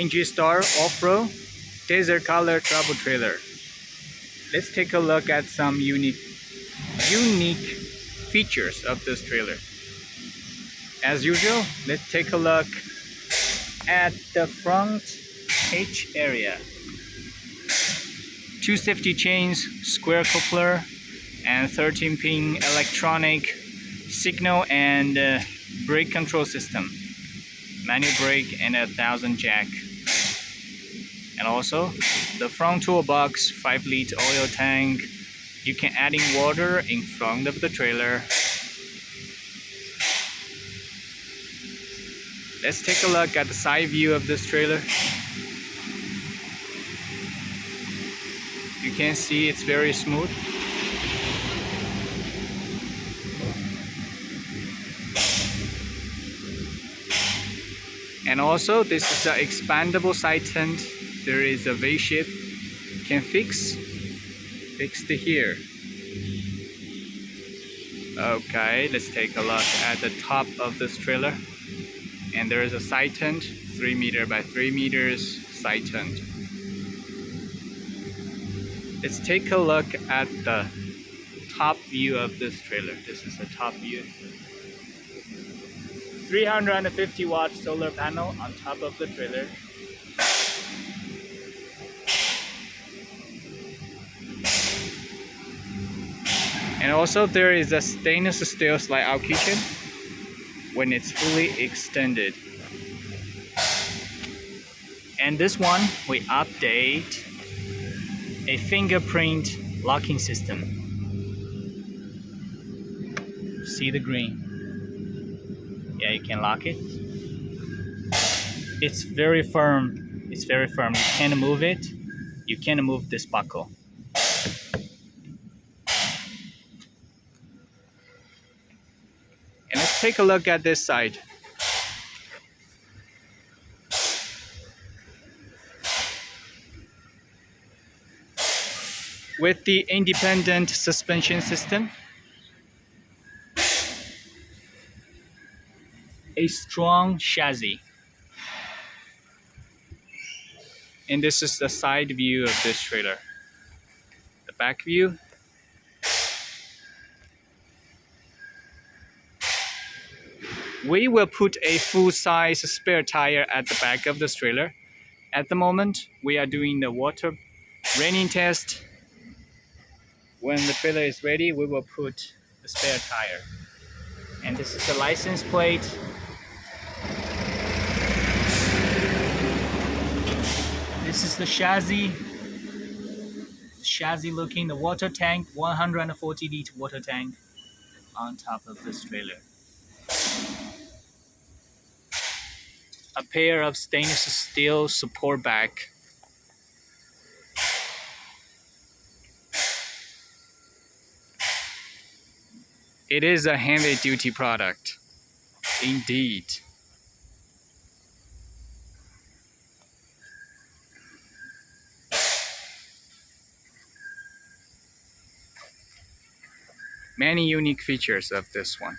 njstar off-road desert color travel trailer. Let's take a look at some unique features of this trailer. As usual, let's take a look at the front hitch area. 2 safety chains, square coupler, and 13-pin electronic signal and brake control system, manual brake, and a 1000 jack. And also the front toolbox, 5-liter oil tank. You can add in water in front of the trailer. Let's take a look at the side view of this trailer. You can see it's very smooth. And also this is an expandable side tent. There is a V-shape. Can fix to here. Okay, let's take a look at the top of this trailer. And there is a side tent, 3 meter by 3 meters side tent. Let's take a look at the top view of this trailer. This is the top view. 350 watt solar panel on top of the trailer. And also there is a stainless steel slide out kitchen when it's fully extended. And this one, we update a fingerprint locking system. See the green? Yeah, you can lock it. It's very firm. It's very firm. You can't move it. You can't move this buckle. And let's take a look at this side. With the independent suspension system, a strong chassis. And this is the side view of this trailer. The back view. We will put a full-size spare tire at the back of this trailer. At the moment, we are doing the water raining test. When the trailer is ready, we will put the spare tire. And this is the license plate. This is the chassis. Chassis looking, the water tank, 140-liter water tank on top of this trailer. A pair of stainless steel support back. It is a heavy-duty product, indeed. Many unique features of this one.